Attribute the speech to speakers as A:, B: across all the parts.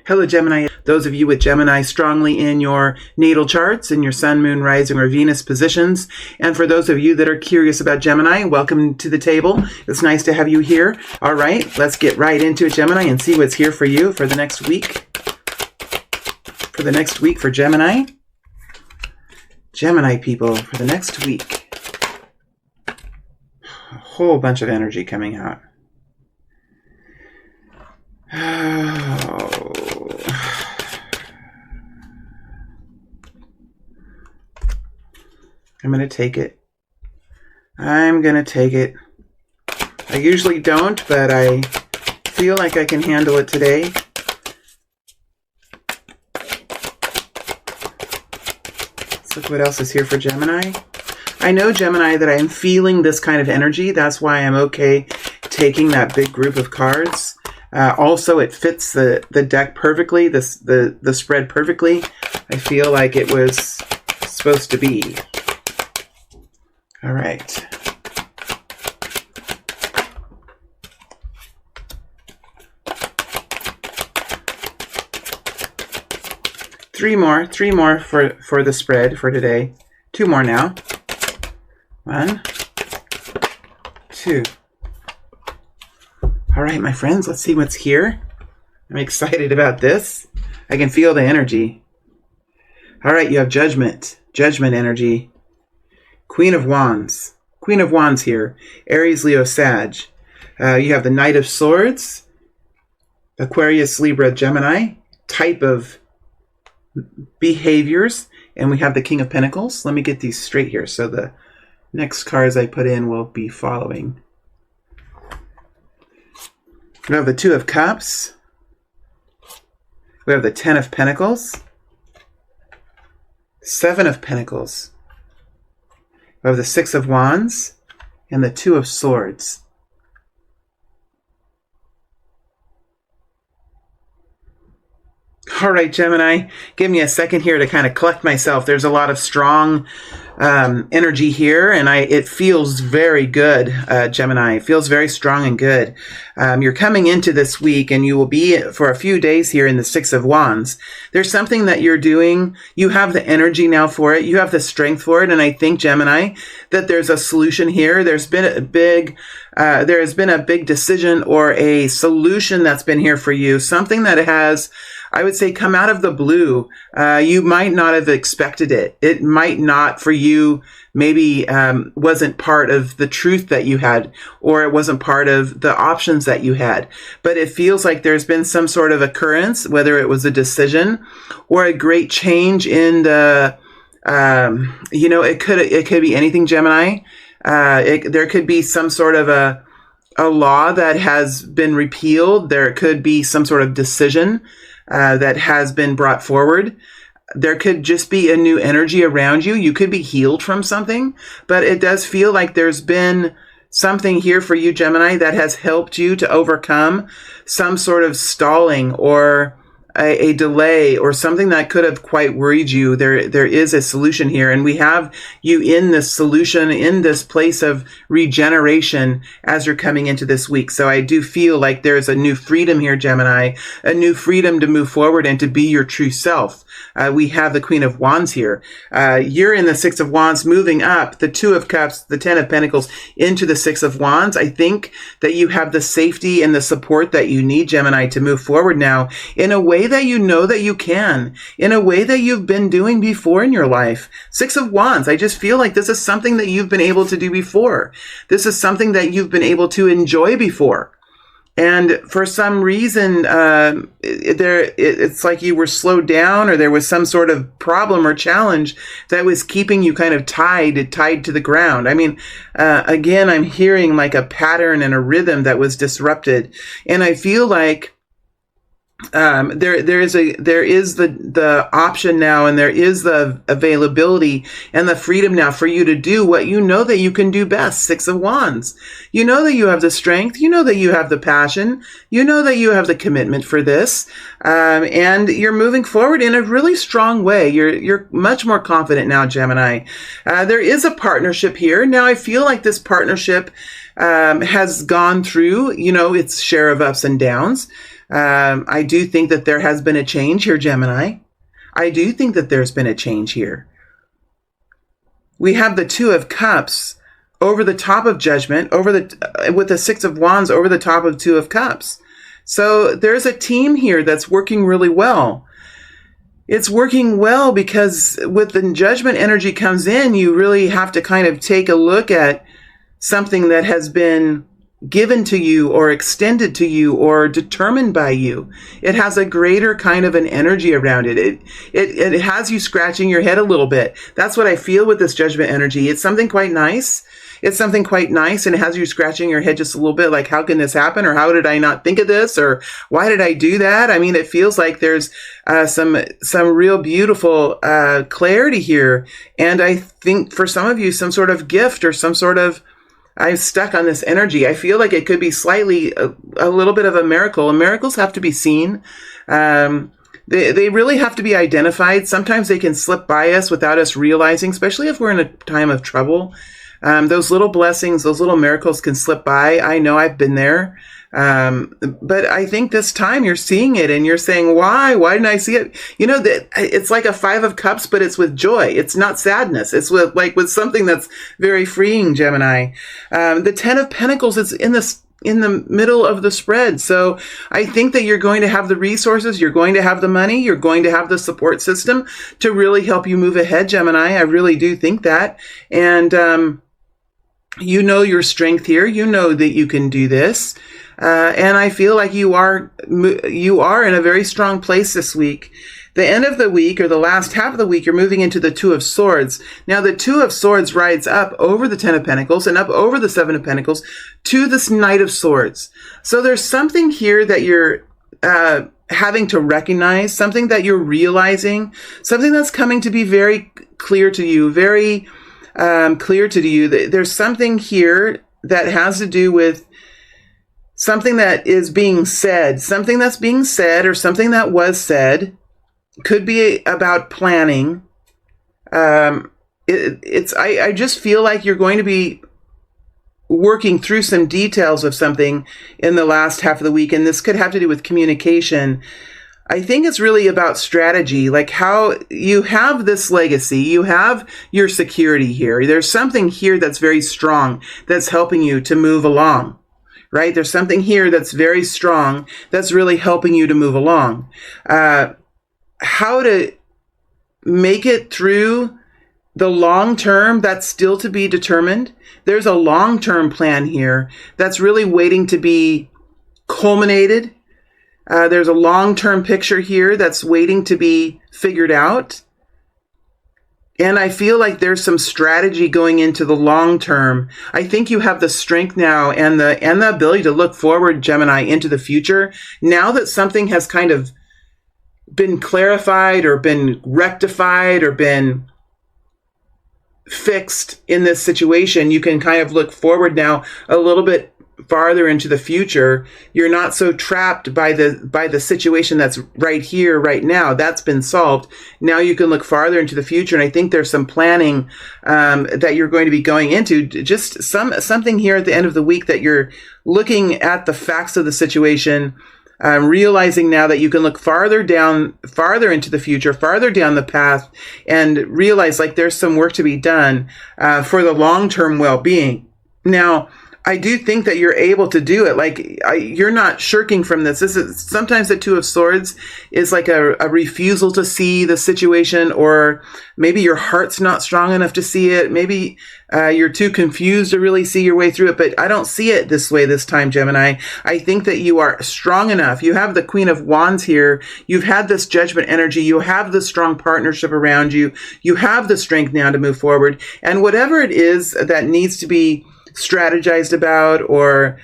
A: Hello, Gemini. Those of you with Gemini strongly in your natal charts, in your sun, moon, rising, or Venus positions. And for those of you that are curious about Gemini, welcome to the table. It's nice to have you here. All right, let's get right into it, Gemini, and see what's here for you for the next week. For the next week for Gemini. Gemini people, for the next week. A whole bunch of energy coming out. I'm going to take it. I'm going to take it. I usually don't, but I feel like I can handle it today. Let's look what else is here for Gemini. I know, Gemini, that I'm feeling this kind of energy. That's why I'm okay taking that big group of cards. Also, it fits the deck perfectly, the spread perfectly. I feel like it was supposed to be. All right. Three more for the spread for today. Two more now. 1, 2. All right, my friends, let's see what's here. I'm excited about this. I can feel the energy. All right, you have Judgment energy. Queen of Wands here. Aries, Leo, Sag. You have the Knight of Swords. Aquarius, Libra, Gemini. Type of behaviors. And we have the King of Pentacles. Let me get these straight here so the next cards I put in will be following. We have the Two of Cups. We have the 10 of Pentacles. 7 of Pentacles. We have the 6 of Wands and the 2 of Swords. All right, Gemini, give me a second here to kind of collect myself. There's a lot of strong energy here, and it feels very good, Gemini. It feels very strong and good. You're coming into this week, and you will be for a few days here in the 6 of Wands. There's something that you're doing. You have the energy now for it. You have the strength for it, and I think, Gemini, that there's a solution here. There's been a big decision or a solution that's been here for you. Something that has, I would say, come out of the blue. You might not have expected it. It might not, for you, maybe wasn't part of the truth that you had, or it wasn't part of the options that you had. But it feels like there's been some sort of occurrence, whether it was a decision or a great change in the, it could be anything, Gemini. There could be some sort of a law that has been repealed. There could be some sort of decision that has been brought forward. There could just be a new energy around you. You could be healed from something, but it does feel like there's been something here for you, Gemini, that has helped you to overcome some sort of stalling or a delay or something that could have quite worried you. There is a solution here, and we have you in this solution, in this place of regeneration as you're coming into this week. So I do feel like there's a new freedom here, Gemini, a new freedom to move forward and to be your true self. We have the Queen of Wands here. You're in the 6 of Wands, moving up the 2 of Cups, the 10 of Pentacles into the 6 of Wands. I think that you have the safety and the support that you need, Gemini, to move forward now in a way that you know that you can, in a way that you've been doing before in your life. 6 of Wands, I just feel like this is something that you've been able to do before. This is something that you've been able to enjoy before. And for some reason, it's like you were slowed down, or there was some sort of problem or challenge that was keeping you kind of tied to the ground. I mean, again, I'm hearing like a pattern and a rhythm that was disrupted. And I feel like there is the option now, and there is the availability and the freedom now for you to do what you know that you can do best. 6 of Wands. You know that you have the strength. You know that you have the passion. You know that you have the commitment for this, and you're moving forward in a really strong way. You're much more confident now, Gemini. There is a partnership here now. I feel like this partnership has gone through, its share of ups and downs. I do think that there has been a change here, Gemini. I do think that there's been a change here. We have the Two of Cups over the top of Judgment, with the Six of Wands over the top of Two of Cups. So there's a team here that's working really well. It's working well because with the Judgment energy comes in, you really have to kind of take a look at something that has been given to you or extended to you or determined by you. It has a greater kind of an energy around it. It has you scratching your head a little bit. That's what I feel with this Judgment energy. It's something quite nice. It's something quite nice, and it has you scratching your head just a little bit, like, how can this happen? Or how did I not think of this? Or why did I do that? I mean, it feels like there's some real beautiful clarity here. And I think for some of you, some sort of gift or some sort of, I'm stuck on this energy. I feel like it could be slightly a little bit of a miracle. And miracles have to be seen. They really have to be identified. Sometimes they can slip by us without us realizing, especially if we're in a time of trouble. Those little blessings, those little miracles can slip by. I know I've been there. But I think this time you're seeing it and you're saying, why? Why didn't I see it? You know, that it's like a Five of Cups, but it's with joy. It's not sadness. It's with something that's very freeing, Gemini. The Ten of Pentacles is in the middle of the spread. So I think that you're going to have the resources, you're going to have the money, you're going to have the support system to really help you move ahead, Gemini. I really do think that. And, you know your strength here. You know that you can do this. And I feel like you are in a very strong place this week. The end of the week, or the last half of the week, you're moving into the Two of Swords. Now, the Two of Swords rides up over the Ten of Pentacles and up over the Seven of Pentacles to this Knight of Swords. So there's something here that you're having to recognize, something that you're realizing, something that's coming to be very clear to you, very clear to you. There's something here that has to do with something that is being said, something that's being said or something that was said. Could be about planning. I just feel like you're going to be working through some details of something in the last half of the week, and this could have to do with communication. I think it's really about strategy, like how you have this legacy, you have your security here. There's something here that's very strong that's helping you to move along, right? There's something here that's very strong that's really helping you to move along. How to make it through the long term, that's still to be determined. There's a long-term plan here that's really waiting to be culminated. There's a long-term picture here that's waiting to be figured out. And I feel like there's some strategy going into the long term. I think you have the strength now and the ability to look forward, Gemini, into the future. Now that something has kind of been clarified or been rectified or been fixed in this situation, you can kind of look forward now a little bit farther into the future. You're not so trapped by the situation that's right here, right now. That's been solved. Now you can look farther into the future. And I think there's some planning that you're going to be going into. Just something here at the end of the week that you're looking at the facts of the situation, realizing now that you can look farther into the future, farther down the path, and realize like there's some work to be done for the long-term well-being. Now, I do think that you're able to do it. Like you're not shirking from this. This is sometimes the Two of Swords is like a refusal to see the situation, or maybe your heart's not strong enough to see it. Maybe you're too confused to really see your way through it. But I don't see it this way this time, Gemini. I think that you are strong enough. You have the Queen of Wands here. You've had this Judgment energy. You have the strong partnership around you. You have the strength now to move forward. And whatever it is that needs to be strategized about or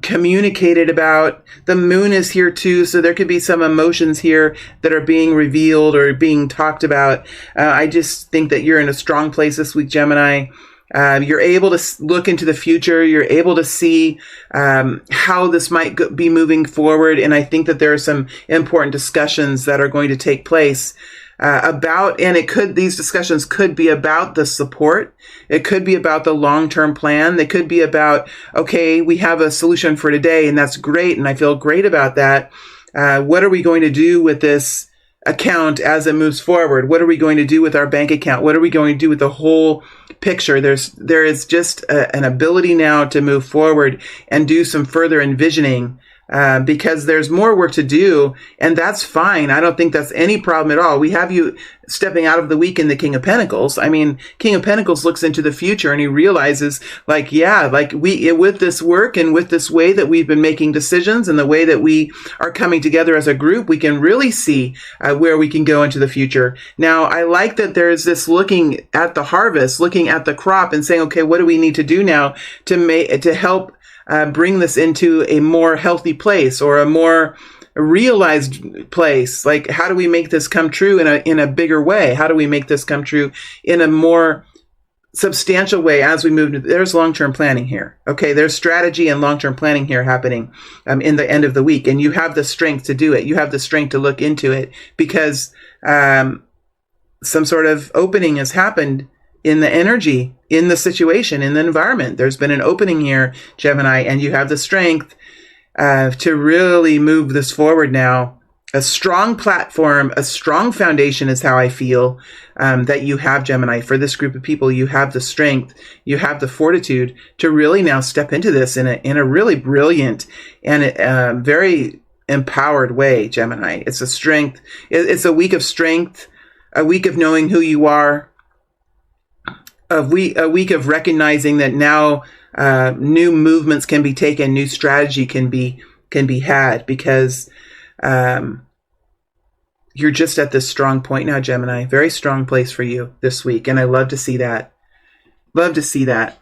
A: communicated about. The moon is here too, so there could be some emotions here that are being revealed or being talked about. I just think that you're in a strong place this week, Gemini. You're able to look into the future. You're able to see how this might be moving forward, and I think that there are some important discussions that are going to take place these discussions could be about the support. It could be about the long-term plan. They could be about, okay, we have a solution for today and that's great. And I feel great about that. What are we going to do with this account as it moves forward? What are we going to do with our bank account? What are we going to do with the whole picture? There is just an ability now to move forward and do some further envisioning, because there's more work to do, and that's fine. I don't think that's any problem at all. We have you stepping out of the week in the King of Pentacles. I mean, King of Pentacles looks into the future and he realizes, like, yeah, like with this work and with this way that we've been making decisions and the way that we are coming together as a group, we can really see where we can go into the future. Now, I like that there's this looking at the harvest, looking at the crop and saying, okay, what do we need to do now to help bring this into a more healthy place or a more realized place? Like, how do we make this come true in a bigger way? How do we make this come true in a more substantial way as we move? There's long-term planning here. Okay, there's strategy and long-term planning here happening in the end of the week, and you have the strength to do it. You have the strength to look into it because some sort of opening has happened in the energy, in the situation, in the environment. There's been an opening here, Gemini, and you have the strength to really move this forward now. A strong platform, a strong foundation is how I feel that you have, Gemini. For this group of people, you have the strength, you have the fortitude to really now step into this in a really brilliant and very empowered way, Gemini. It's a strength. It's a week of strength, a week of knowing who you are, a week of recognizing that now new movements can be taken, new strategy can be had, because you're just at this strong point now, Gemini. Very strong place for you this week, and I love to see that. Love to see that.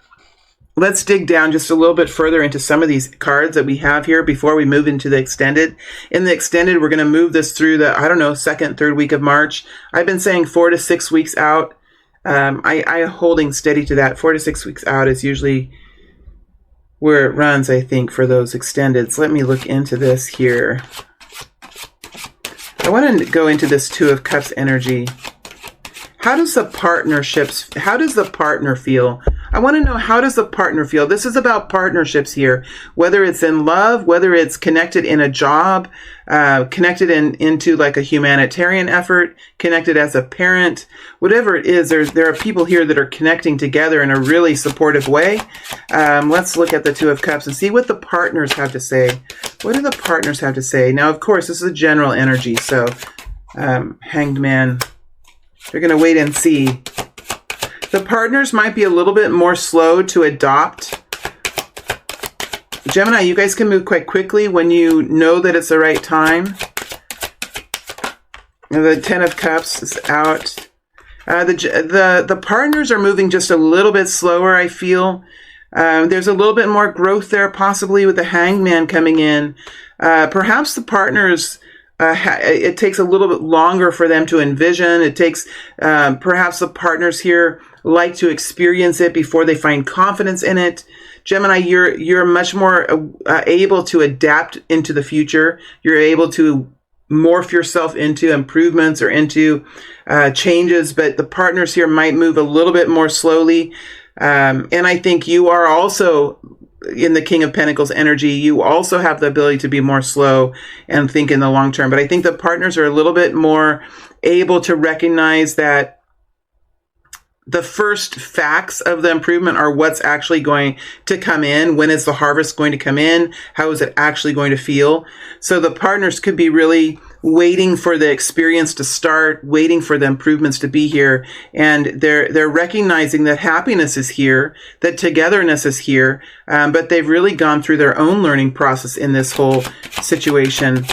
A: Let's dig down just a little bit further into some of these cards that we have here before we move into the extended. In the extended, we're going to move this through the, second, third week of March. I've been saying 4 to 6 weeks out. I'm holding steady to that. 4 to 6 weeks out is usually where it runs, I think, for those extendeds. Let me look into this here. I want to go into this Two of Cups energy. How does the partner feel? I want to know, how does the partner feel? This is about partnerships here, whether it's in love, whether it's connected in a job, connected into like a humanitarian effort, connected as a parent, whatever it is. There are people here that are connecting together in a really supportive way. Let's look at the Two of Cups and see what the partners have to say. What do the partners have to say? Now, of course, this is a general energy, so Hanged Man, they're going to wait and see. The partners might be a little bit more slow to adopt. Gemini, you guys can move quite quickly when you know that it's the right time. The Ten of Cups is out. The partners are moving just a little bit slower, I feel. There's a little bit more growth there, possibly with the Hanged Man coming in. Perhaps the partners, it takes a little bit longer for them to envision. It takes, perhaps the partners here like to experience it before they find confidence in it. Gemini, you're much more able to adapt into the future. You're able to morph yourself into improvements or into changes, but the partners here might move a little bit more slowly. And I think you are also in the King of Pentacles energy. You also have the ability to be more slow and think in the long term. But I think the partners are a little bit more able to recognize that the first facts of the improvement are what's actually going to come in. When is the harvest going to come in? How is it actually going to feel? So the partners could be really waiting for the experience to start, waiting for the improvements to be here. And they're recognizing that happiness is here, that togetherness is here, but they've really gone through their own learning process in this whole situation.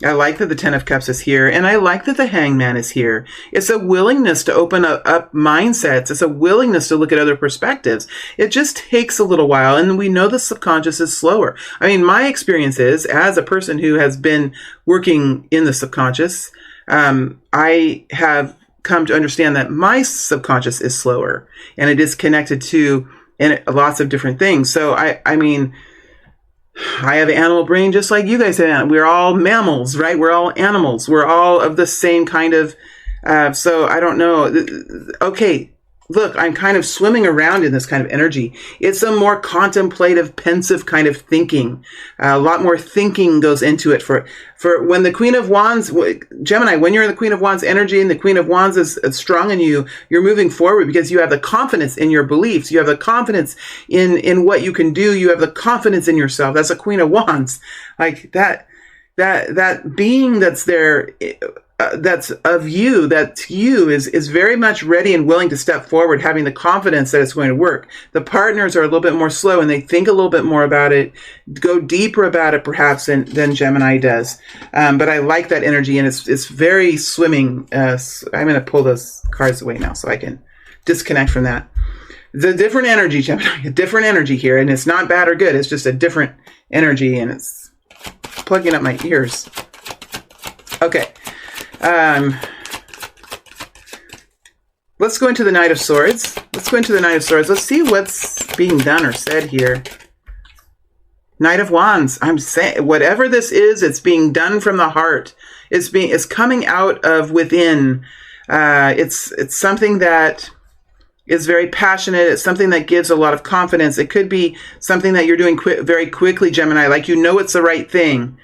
A: I like that the Ten of Cups is here, and I like that the Hanged Man is here. It's a willingness to open up mindsets. It's a willingness to look at other perspectives. It just takes a little while, and we know the subconscious is slower. I mean, my experience is, as a person who has been working in the subconscious, I have come to understand that my subconscious is slower, and it is connected to lots of different things. So, I mean, I have an animal brain just like you guys have. We're all mammals, right? We're all animals. We're all of the same kind of, so I don't know. Okay, look, I'm kind of swimming around in this kind of energy. It's a more contemplative, pensive kind of thinking. A lot more thinking goes into it. For when the Queen of Wands, Gemini, when you're in the Queen of Wands energy and the Queen of Wands is strong in you, you're moving forward because you have the confidence in your beliefs. You have the confidence in what you can do. You have the confidence in yourself. That's a Queen of Wands. Like that being that's there, that's of you, that's you, is very much ready and willing to step forward, having the confidence that it's going to work. The partners are a little bit more slow and they think a little bit more about it, go deeper about it perhaps than Gemini does. But I like that energy, and it's very swimming. I'm going to pull those cards away now so I can disconnect from that. The different energy, Gemini, a different energy here, and it's not bad or good. It's just a different energy, and it's plugging up my ears. Okay. Let's go into the Knight of Swords. Let's see what's being done or said here. Knight of Wands. I'm saying whatever this is, it's being done from the heart. It's coming out of within. It's something that is very passionate. It's something that gives a lot of confidence. It could be something that you're doing very quickly, Gemini. Like you know it's the right thing.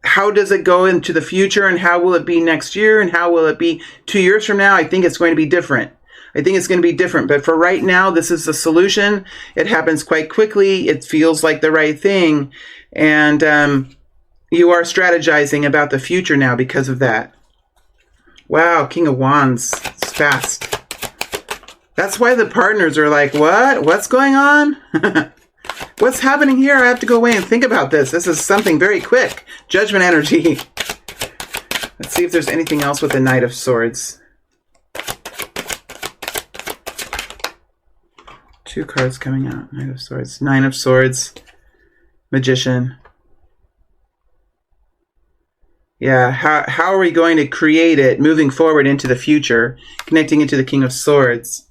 A: How does it go into the future, and how will it be next year, and how will it be 2 years from now? I think it's going to be different. But for right now, this is the solution. It happens quite quickly. It feels like the right thing. And you are strategizing about the future now because of that. Wow, King of Wands. It's fast. That's why the partners are like, what? What's going on? What's happening here? I have to go away and think about this. This is something very quick. Judgment energy. Let's see if there's anything else with the Knight of Swords. 2 cards coming out. Knight of Swords. 9 of Swords. Magician. Yeah, how are we going to create it moving forward into the future? Connecting into the King of Swords.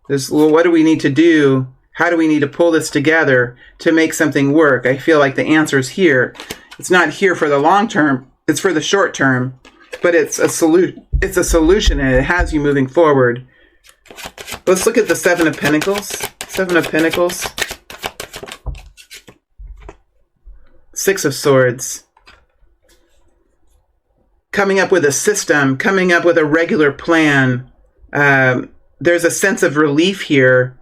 A: Well, what do we need to do? How do we need to pull this together to make something work? I feel like the answer is here. It's not here for the long term. It's for the short term. But it's a solution, and it has you moving forward. Let's look at the 7 of Pentacles. 7 of Pentacles. 6 of Swords. Coming up with a system. Coming up with a regular plan. There's a sense of relief here.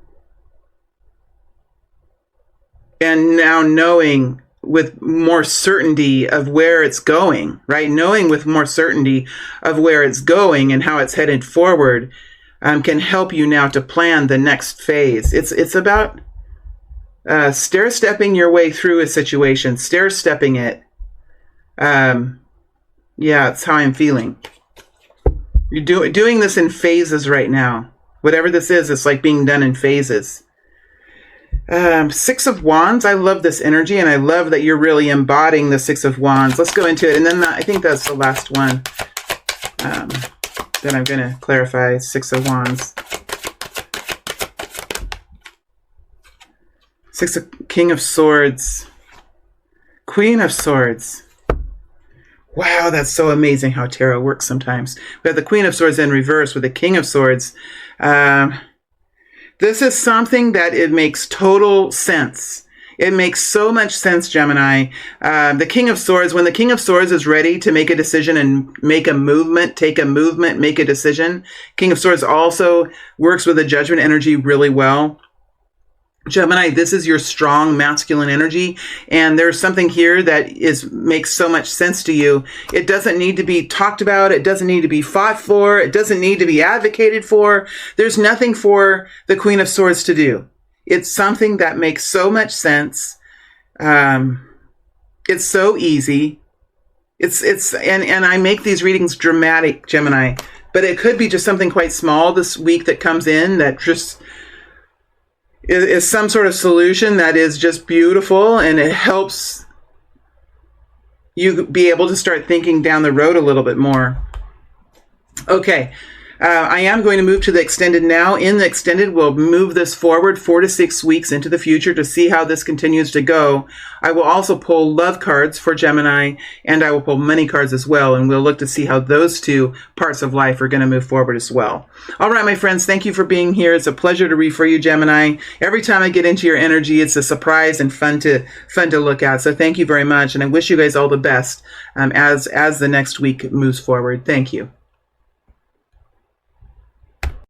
A: And now knowing with more certainty of where it's going, right? Knowing with more certainty of where it's going and how it's headed forward can help you now to plan the next phase. It's about stair-stepping your way through a situation, stair-stepping it. Yeah, it's how I'm feeling. You're doing this in phases right now. Whatever this is, it's like being done in phases. 6 of Wands. I love this energy, and I love that you're really embodying the 6 of Wands. Let's go into it, and then I think that's the last one. Then I'm going to clarify 6 of Wands. King of Swords. Queen of Swords. Wow, that's so amazing how tarot works sometimes. We have the Queen of Swords in reverse with the King of Swords. This is something that it makes total sense. It makes so much sense, Gemini. The King of Swords, when the King of Swords is ready to make a decision and make a movement, take a movement, make a decision, King of Swords also works with the Judgment energy really well. Gemini, this is your strong masculine energy, and there's something here that makes so much sense to you. It doesn't need to be talked about. It doesn't need to be fought for. It doesn't need to be advocated for. There's nothing for the Queen of Swords to do. It's something that makes so much sense. It's so easy. And I make these readings dramatic, Gemini, but it could be just something quite small this week that comes in that just is some sort of solution that is just beautiful, and it helps you be able to start thinking down the road a little bit more. Okay. I am going to move to the extended now. In the extended, we'll move this forward 4 to 6 weeks into the future to see how this continues to go. I will also pull love cards for Gemini, and I will pull money cards as well, and we'll look to see how those two parts of life are going to move forward as well. All right, my friends, thank you for being here. It's a pleasure to read for you, Gemini. Every time I get into your energy, it's a surprise and fun to look at. So thank you very much, and I wish you guys all the best as the next week moves forward. Thank you.